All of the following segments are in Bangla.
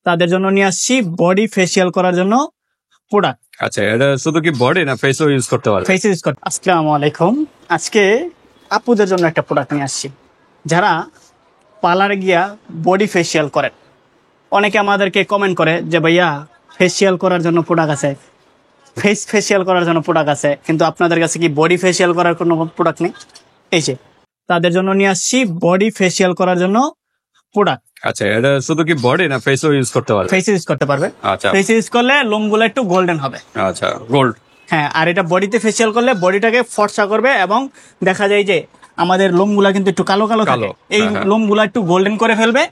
তাদের জন্য নিয়ে আসছি বডি ফেসিয়াল করার জন্য প্রোডাক্ট। আচ্ছা, এটা শুধু কি বডি না ফেসও ইউজ করতে পারবে? ফেস ইউজ করতে। আসসালামু আলাইকুম। আজকে আপুদের জন্য একটা প্রোডাক্ট নিয়ে আসছি, যারা পার্লারে গিয়া বডি ফেসিয়াল করেন। অনেকে আমাদেরকে কমেন্ট করে যে ভাইয়া ফেসিয়াল করার জন্য প্রোডাক্ট আছে, ফেস ফেসিয়াল করার জন্য প্রোডাক্ট আছে, কিন্তু আপনাদের কাছে কি বডি ফেসিয়াল করার কোনো প্রোডাক্ট নেই? এই যে তাদের জন্য নিয়ে আসছি বডি ফেসিয়াল করার জন্য প্রোডাক্ট। আচ্ছা, এটা শুধু কি বডি না ফেসও ইউজ করতে পারবে? ফেস ইউজ করতে পারবে। আচ্ছা, ফেস ইউজ করলে লোমগুলো একটু গোল্ডেন হবে। আচ্ছা, গোল্ড। হ্যাঁ, আর এটা বডিতে ফেসিয়াল করলে বডিটাকে ফর্সা করবে এবং দেখা যায় যে আমাদের লোমগুলা কিন্তু একটু কালো কালো থাকে, এই লোমগুলা একটু গোল্ডেন করে ফেলবে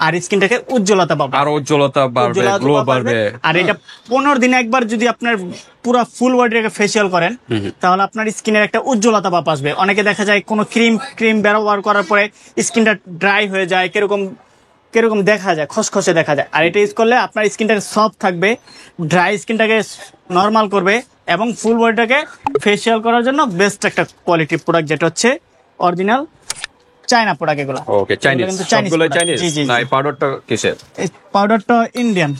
আর স্কিনটাকে উজ্জ্বলতা পাবে, আর উজ্জ্বলতা বাড়বে, গ্লো বাড়বে। আর এটা 15 দিনে একবার যদি আপনার পুরো ফুল বডিটাকে ফেসিয়াল করেন তাহলে আপনার স্কিনের একটা উজ্জ্বলতা ভাব আসবে। অনেকে দেখা যায় কোনো ক্রিম ব্যবহার করার পরে স্কিনটা ড্রাই হয়ে যায়, কিরকম দেখা যায়, খসখসে দেখা যায়। আর এটা ইউজ করলে আপনার স্কিনটাকে সফট থাকবে, ড্রাই স্কিনটাকে নর্মাল করবে এবং ফুল বডিটাকে ফেসিয়াল করার জন্য বেস্ট একটা কোয়ালিটির প্রোডাক্ট, যেটা হচ্ছে অরিজিনাল চায়না প্রোডাক্ট। এগুলো ওকে, চাইনিজ, সবগুলো চাইনিজ। না, এই পাউডারটা কিসের? এই পাউডারটা ইন্ডিয়ান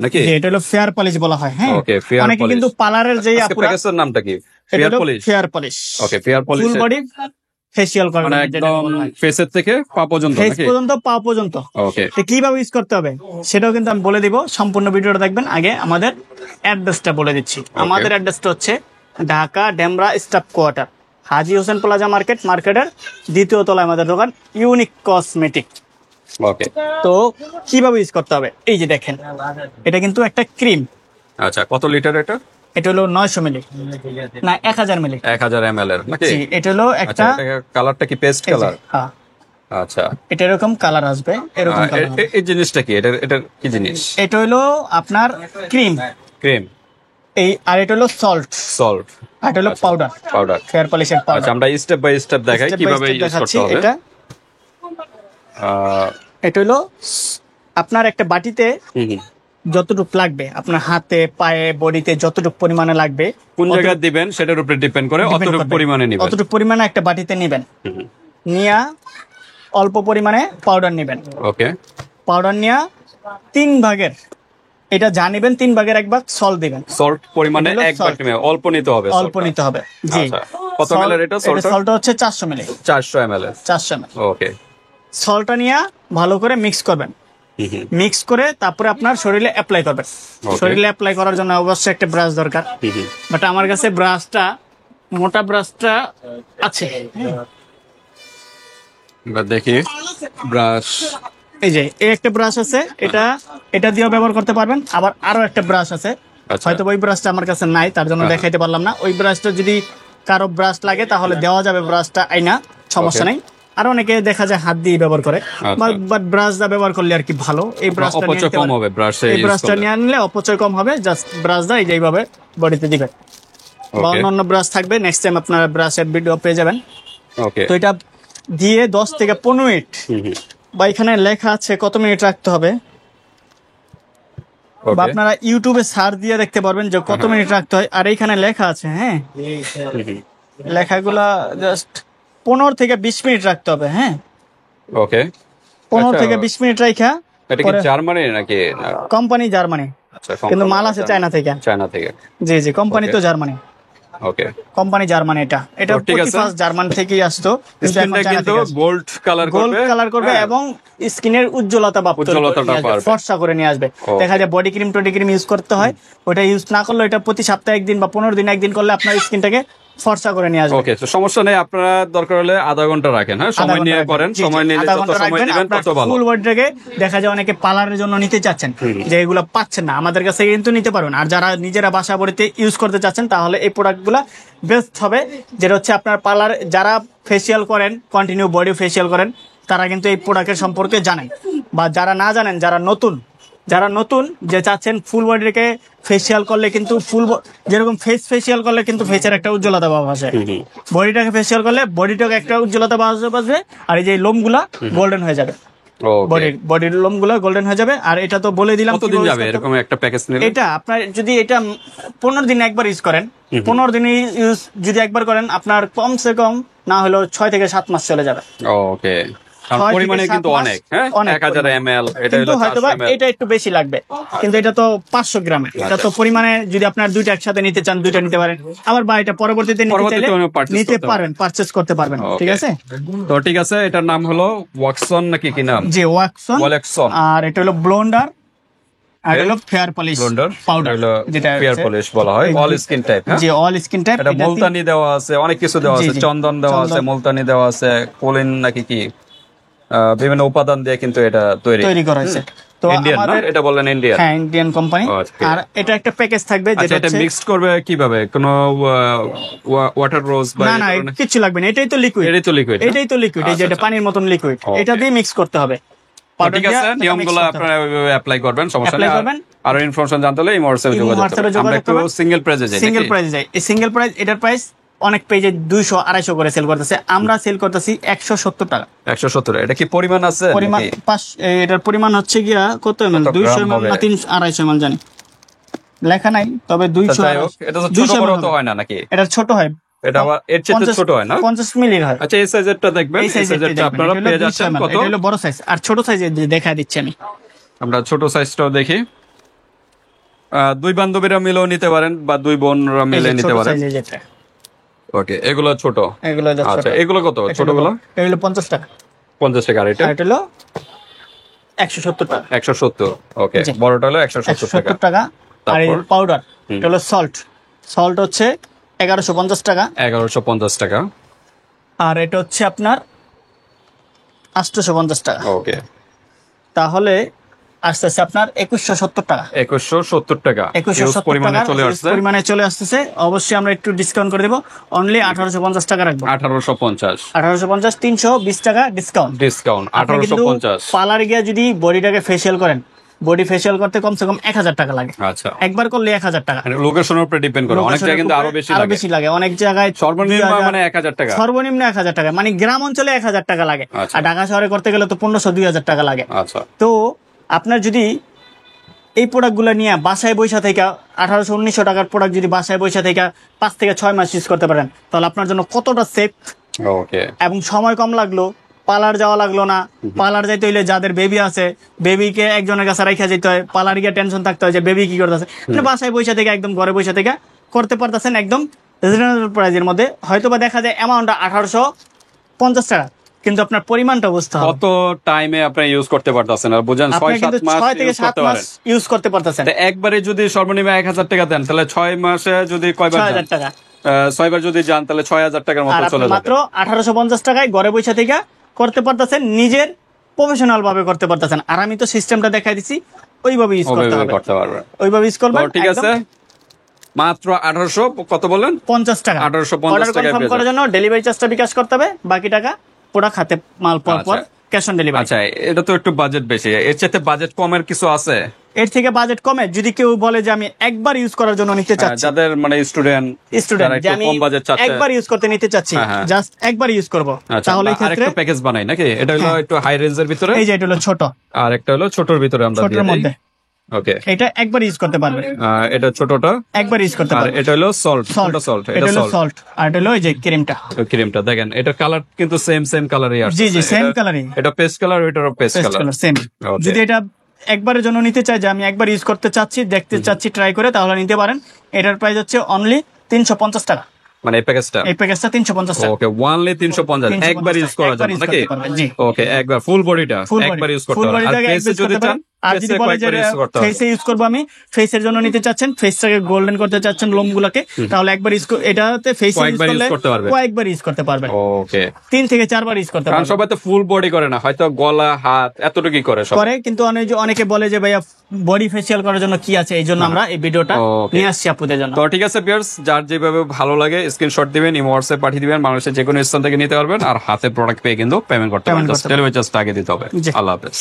নাকি? এটা হলো ফেয়ার পলিশ বলা হয়। হ্যাঁ, ওকে, ফেয়ার অনেকে পলিশ। কিন্তু পার্লারের যে আপুরা, প্যাকেজের নামটা কি? Fair polish. Fair polish. Okay, fair polish full body facial করা, মানে একদম ফেসের থেকে পা পর্যন্ত, ফেস নাকি? পর্যন্ত, পা পর্যন্ত। ওকে, তো কিভাবে ইউজ করতে হবে সেটাও কিন্তু আমি বলে দিব, সম্পূর্ণ ভিডিওটা দেখবেন। আগে আমাদের অ্যাড্রেসটা বলে দিচ্ছি। আমাদের অ্যাড্রেসটা হচ্ছে ঢাকা ডেমরা স্টাফ কোয়ার্টার, হাজী হোসেন প্লাজা মার্কেটের দ্বিতীয় তলায় আমাদের দোকান, ইউনিক কসমেটিক। ওকে, তো কিভাবে ইউজ করতে হবে, এই যে দেখেন, এটা কিন্তু একটা ক্রিম। আচ্ছা, কত লিটার এটা? এটা হলো 900 মিলি, না 1000 মিলি। 1000 ml এর, নাকি? এটা হলো একটা, কালারটা কি পেস্ট কালার? হ্যাঁ, আচ্ছা, এটা এরকম কালার আসবে, এরকম কালার। এই জিনিসটা কি? এটা কি জিনিস? এটা হলো আপনার ক্রিম। আর এটা হলো সল্ট। আর এটা হলো পাউডার, ফেয়ার পলিশের পাউডার। আচ্ছা, আমরা স্টেপ বাই স্টেপ দেখাই কিভাবে ইউজ করতে হবে। এটা হলো আপনার একটা বাটিতে যতটুকু লাগবে, আপনার হাতে, পায়ে, বডিতে যতটুকু পরিমাণে লাগবে, কোন জায়গায় দিবেন সেটার উপরে ডিপেন্ড করে অতটুকু পরিমাণে নেবেন। অতটুকু পরিমাণে একটা বাটিতে নেবেন, নিয়া অল্প পরিমাণে পাউডার নেবেন। ওকে, পাউডার নিয়া 3 ভাগের, এটা যা নেবেন 3 ভাগের 1 ভাগ সল্ট দিবেন। সল্ট পরিমাণে 1 ভাগ নেবেন, অল্প নিতে হবে। জি। কত ml এটা? সল্টটা হচ্ছে 400 ml। 400 ml। ওকে, সল্টটা নিয়ে ভালো করে মিক্স করবেন। মিক্স করে তারপরে আপনার শরীরে অ্যাপ্লাই করবেন। শরীরে অ্যাপ্লাই করার জন্য অবশ্যই একটা ব্রাশ দরকার, বাট আমার কাছে মোটা ব্রাশটা আছে। এবার দেখি ব্রাশ। এই যে একটা ব্রাশ আছে, এটা দিয়েও ব্যবহার করতে পারবেন। আবার আরো একটা ব্রাশ আছে, হয়তো ওই ব্রাশটা আমার কাছে নাই, তার জন্য দেখাইতে পারলাম না। ওই ব্রাশটা যদি কারো ব্রাশ লাগে তাহলে দেওয়া যাবে, ব্রাশটা আইনা, সমস্যা নাই। আর অনেকে দেখা যায় হাত দিয়ে ব্যবহার করে, বাট ব্রাশ দা ব্যবহার করলে আর কি ভালো। এই ব্রাশটা নিয়ে আনলে অপচয় কম হবে। জাস্ট ব্রাশ দা এইভাবে বডিতে দিবেন, বা অন্য ব্রাশ থাকবে, নেক্সট টাইম আপনারা ব্রাশের ভিডিও পেয়ে যাবেন। তো এটা দিয়ে 10 থেকে 15 মিনিট, বা এখানে লেখা আছে কত মিনিট রাখতে হবে, বা আপনারা ইউটিউবে সার্চ দিয়ে দেখতে পারবেন যে কত মিনিট রাখতে হয়। আর এইখানে লেখা আছে, হ্যাঁ, লেখাগুলা জাস্ট 15 থেকে 20 মিনিট রাখতে হবে। হ্যাঁ, ওকে, 15 থেকে 20 মিনিট রাখা। এটা কি জার্মানি নাকি? কোম্পানি জার্মানি, কিন্তু মাল আছে চায়না থেকে। জি, কোম্পানি তো জার্মানি। ওকে, কোম্পানি জার্মানি। এটা ফার্স্ট জার্মান থেকেই আসতো, কিন্তু গোল্ড কালার করবে এবং স্কিনের উজ্জ্বলতা ফর্সা করে নিয়ে আসবে। দেখা যায় বডি ক্রিম ইউজ করতে হয়, ওটা ইউজ না করলে, এটা প্রতি সপ্তাহে 1 দিন বা 15 দিন 1 দিন করলে আপনার স্কিনটাকে ফর্সা করে নিয়ে আসবে। ওকে, তো সমস্যা নেই, আপনারা দরকার হলে আধা ঘন্টা রাখেন। হ্যাঁ, সময় নিয়ে করেন, সময় নিলে যত সময় দিবেন তত ভালো। ফুল বডিটাকে দেখা যায় অনেকে পার্লারের জন্য নিতে চাচ্ছেন, যে এগুলো পাচ্ছেন না, আমাদের কাছে কিন্তু নিতে পারবেন। আর যারা নিজেরা বাসা বাড়িতে ইউজ করতে চাচ্ছেন তাহলে এই প্রোডাক্টগুলো বেস্ট হবে। যেটা হচ্ছে আপনার পার্লার যারা ফেসিয়াল করেন, কন্টিনিউ বডি ফেসিয়াল করেন, তারা কিন্তু এই প্রোডাক্টের সম্পর্কে জানেন। বা যারা না জানেন, যারা নতুন যে চাচ্ছেন ফুল বডিটাকে ফেসিয়াল করলে কিন্তু যেরকম ফেসিয়াল করলে কিন্তু ফেসের একটা উজ্জ্বলতা ভাব আসে, বডিটাকে ফেসিয়াল করলে বডিটাকে একটা উজ্জ্বলতা ভাব আসবে। আর এই যে লোমগুলা গোল্ডেন হয়ে যাবে, বডির লোমগুলো গোল্ডেন হয়ে যাবে। আর এটা তো বলে দিলাম কতদিন যাবে এরকম একটা প্যাকেজ নিলে। এটা আপনার যদি এটা 15 দিনে একবার ইউজ করেন, 15 দিনে ইউজ যদি একবার করেন, আপনার কমসে কম না হলেও 6 থেকে 7 মাস চলে যাবে। ওকে, কারণ 6 থেকে পরিমাণে 7 কিন্তু মাস অনেক, হ্যাঁ, অনেক 1000 পরিমাণ। ml, এটা কিন্তু হলো হয়তোবা 400 ml। এটা একটু বেশি লাগবে, কিন্তু এটা তো 500 গ্রামের, এটা তো পরিমাণে যদি আপনার দুইটা একসাথে নিতে চান দুইটা নিতে পারেন, আবার বা এটা পরবর্তীতে নিতে চাইলে purchase নিতে করতে পারবেন, পারচেজ করতে পারবেন, ঠিক Okay. আছে? তো ঠিক আছে, এটার নাম হলো ওয়াক্সন নাকি কি নাম? যে ওয়াক্সন, ওয়ালেক্সন আর এটা হলো ব্লোন্ডার, আর এটা হলো ফেয়ার পলিশ ব্লেন্ডার, পাউডার, যেটা ফেয়ার পলিশ বলা হয়, অল স্কিন টাইপ, হ্যাঁ। যে অল স্কিন টাইপ। এটা মুলতানি দেওয়া আছে, অনেক কিছু দেওয়া জি, আছে, জি। চন্দন দেওয়া আছে, চন্দন। মুলতানি দেওয়া আছে, কোলিন নাকি কি, বিভিন্ন উপাদান দিয়ে কিন্তু এটা তৈরি করা হয়েছে। তো ইন্ডিয়ান না, আমাদের এটা বললেন ইন্ডিয়ান। হ্যাঁ ইন্ডিয়ান কোম্পানি। Okay. আর এটা একটা প্যাকেজ থাকবে আচ্ছা, যেটা এটা হচ্ছে মিক্সড করবে কিভাবে? কোনো ওয়াটার রোজ বা না এই না ধরনের? কিছু লাগবে না, এটাই তো লিকুইড, এটাই তো লিকুইড। এটাই তো লিকুইড, এই যে এটা পানির মতন লিকুইড, Okay. এটা দিয়ে মিক্স করতে হবে। ঠিক আছে, নিয়মগুলো আপনারা অ্যাপ্লাই করবেন, সমস্যা Apply নেই। করবেন। আর ইনফরমেশন জানতে হলে ইমোর্সে যোগাযোগ WhatsApp-এ করবেন। আমরা একটু করবেন। সিঙ্গেল প্রাইজে যাই, সিঙ্গেল নাকি? প্রাইস যায়, এই সিঙ্গেল প্রাইস, এটার প্রাইস অনেক পেজে 200-250 করে সেল করতেছে, আমরা সেল করতেছি 170 টাকা 170। এটা কি পরিমাণ আছে পরিমাণ। নাকি? এটার পরিমাণ হচ্ছে গিয়া কত ml, কত 200 গ্রাম ml হবে? না 250 ml জানি, লেখা নাই, তবে তা 200 যাই হোক, এটা তো ছোট 200 বড় ml তো হবে। হয় না নাকি? এটা ছোট হয়, এটা আবার এর চেয়ে 50 ছোট হয় না? 50 মিলির হয়। আচ্ছা, এই সাইজেরটা দেখবেন, এই এই সাইজেরটা সাইজেরটা দেখবেন, আপনারা এটা হলো পেয়ে 200 যাচ্ছেন ml, কত? এটা হলো বড় সাইজ, আর ছোট সাইজে দেখা দিচ্ছি আমি। আমরা ছোট সাইজটাও দেখি। দুই বান্ধবীরা মিলেও নিতে পারেন, বা দুই বোনরা এই মিলে যে নিতে ছোট পারেন। সাইজে যেটা, ওকে, এগুলো ছোট। এগুলো হলো ছোট। আচ্ছা, এগুলো কত? এটা ছোটগুলো হলো- এগুলো 50 টাকা, 50 টাকা। আর এটা আর এটা হলো 170 টাকা। 170। ওকে, জি। বড়টা হলো 170 টাকা। 170 টাকা। আর এই তারপর? পাউডার, এটা হলো সল্ট, সল্ট হচ্ছে 1150 টাকা। 1150 টাকা। আর এটা হচ্ছে আপনার 850 টাকা। ওকে, তাহলে আস্তে আস্তে আপনার 2170 টাকা। 2170 টাকা 2170 Huge পরিমাণে টাকা চলে আসছে। পরিমাণে চলে আসতেছে। অবশ্যই আমরা একটু ডিসকাউন্ট করে দেবো, অনলি 1850 টাকা রাখবো। 1850 1850, 320 টাকা ডিসকাউন্ট। ডিসকাউন্ট। আপনি কিন্তু 1850। পার্লারে গিয়ে যদি বডিটাকে ফেসিয়াল করেন, বডি ফেসিয়াল করতে কমসে কম 1000 টাকা লাগে, আচ্ছা, একবার করলে 1000 টাকা। মানে লোকেশনের উপরে ডিপেন্ড করে, অনেক জায়গায় কিন্তু আরো বেশি লাগে। অনেক জায়গায় সর্বনিম্ন 2000 মানে 1000 টাকা। সর্বনিম্ন 1000 টাকা, মানে গ্রাম অঞ্চলে 1000 টাকা লাগে, আচ্ছা। আর ঢাকা শহরে করতে গেলে তো 1500-2000 টাকা লাগে। আচ্ছা, তো আপনার যদি এই প্রোডাক্টগুলো নিয়ে বাসায় বৈশা থেকে 1800-1900 টাকার প্রোডাক্ট যদি বাসায় বৈশা থেকে 5 থেকে 6 মাস ইউজ করতে পারেন, তাহলে আপনার জন্য কতটা সেফ, ওকে। এবং সময় কম লাগলো, পার্লার যাওয়া লাগলো না। পার্লার যাইতে হইলে যাদের বেবি আছে, বেবিকে একজনের কাছে রাখা যেতে হয়, পার্লার গিয়ে টেনশন থাকতে হয় যে বেবি কি করতেছে, মানে বাসায় বৈশা থেকে একদম ঘরে বৈশা থেকে করতে পারতেছেন একদম রিজনেবল প্রাইজের মধ্যে। হয়তো বা দেখা যায় অ্যামাউন্টটা 1850 টাকা, কিন্তু আপনার পরিমাণটা বুঝতে হবে। কত টাইমে আপনি ইউজ করতে পারতেছেন, আর বুঝেন আপনি কিন্তু 6-7 মাস 6 থেকে ইউজ 7 করতে মাস পারেন। ইউজ করতে পারতেছেন। তা একবারে যদি সর্বনিম্ন 1000 টাকা দেন, তাহলে 6 মাসে যদি কয়বার 6000 টাকা। 6 বার যদি যান, তাহলে 6000 টাকার আর মতো আপনি চলে যাবে। মাত্র 1850 টাকায় ঘরে বসে থেকে করতে পারতেছেন, নিজের প্রফেশনাল ভাবে করতে পারতেছেন। আর আমি তো সিস্টেমটা দেখাই দিছি, ওইভাবে ইউজ করতে হবে, করতে পারবেন। ওইভাবে ইউজ করবেন। তো ঠিক আছে, মাত্র 1800 কত বললেন? 50 টাকা। 1850 অর্ডার টাকায় কনফার্ম পেয়ে করার জন্য ডেলিভারি চার্জটা বিকাশ করতে হবে, বাকি টাকা প্রোডাক্ট হাতে মাল পর পর আচ্ছা। Cash on delivery. আচ্ছা, এটা তো একটু বাজেট বেশি, এর চাইতে বাজেট কমের কিছু আছে? এর থেকে বাজেট কমে যদি কেউ বলে যে আমি একবার ইউজ করার জন্য নিতে চাচ্ছি, যাদের মানে স্টুডেন্ট যে আমি কম বাজেট চাচ্ছে, একবার ইউজ করতে নিতে চাচ্ছি, হ্যাঁ, হ্যাঁ। জাস্ট একবার ইউজ করব, আচ্ছা, তাহলে এই ক্ষেত্রে আরেকটু প্যাকেজ বানাই নাকি? এটা হলো একটু হাই রেঞ্জের ভিতরে, এই যে এটা হলো ছোট, আর একটা হলো ছোটর ভিতরে আমরা দিয়ে ছোটর দিই। মধ্যে ওকে, এটা একবার ইউজ করতে পারবে, এটা ছোটটা, একবার ইউজ করতে আর পারবে। এটা হলো সল্ট। সল্ট, এটা এটা হলো সল্ট। সল্ট, আর এটা হলো এই যে ক্রিমটা। ক্রিমটা দেখেন, এটা কালার কিন্তু সেম কালারই আসছে। জি জি, সেম কালারই, এটা পেস্ট কালার, এটারও পেস্ট কালার। সেম। Okay. যদি এটা একবারের জন্য নিতে চাই যে আমি একবার ইউজ করতে চাচ্ছি, দেখতে চাচ্ছি, ট্রাই করে, তাহলে নিতে পারেন। এটার প্রাইস হচ্ছে অনলি 350 টাকা। মানে এই প্যাকেজটা, এই প্যাকেজটা 350 টাকা। ওকে, ওয়ানলি 350 একবার ইউজ করা যাবে নাকি? জি, ওকে, একবার ফুল বডিটা একবার ইউজ করতে হবে। আর ফেসে যদি চান, আর যদি বলে যে ফেসে ইউজ করবো, আমি ফেসের জন্য নিতে চাচ্ছেন, ফেসটাকে গোল্ডেন করতে চাচ্ছেন, লোমগুলোকে, তাহলে একবার ইউজ এটাতে ফেস ইউজ কয়েকবার করলে use করতে পারবেন। কয়েকবার ইউজ করতে পারবেন, ওকে। 3 থেকে 4 বার ইউজ করতে কারণ পারবেন। সবাই তো ফুল বডি করে না, হয়তো গলা হাত এতটুকুই করে সব। করে, কিন্তু অনেকে বলে যে ভাইয়া বডি ফেসিয়াল করার জন্য কি আছে, এই জন্য আমরা এই ভিডিওটা Okay. নিয়ে আসছি আপনাদের জন্য। তো ঠিক আছে ভিউয়ার্স, যার যেভাবে ভালো লাগে স্ক্রিনশট দিবেন, ইমো হোয়াটসঅ্যাপ পাঠিয়ে দিবেন, বাংলাদেশের যে কোনো স্থান থেকে নিতে পারবেন, আর হাতে প্রোডাক্ট পেয়ে কিন্তু পেমেন্ট করতে পারবেন। Payment জাস্ট করতে ডেলিভারি চার্জটা আগে দিতে হবে। জি। আল্লাহ হাফেজ।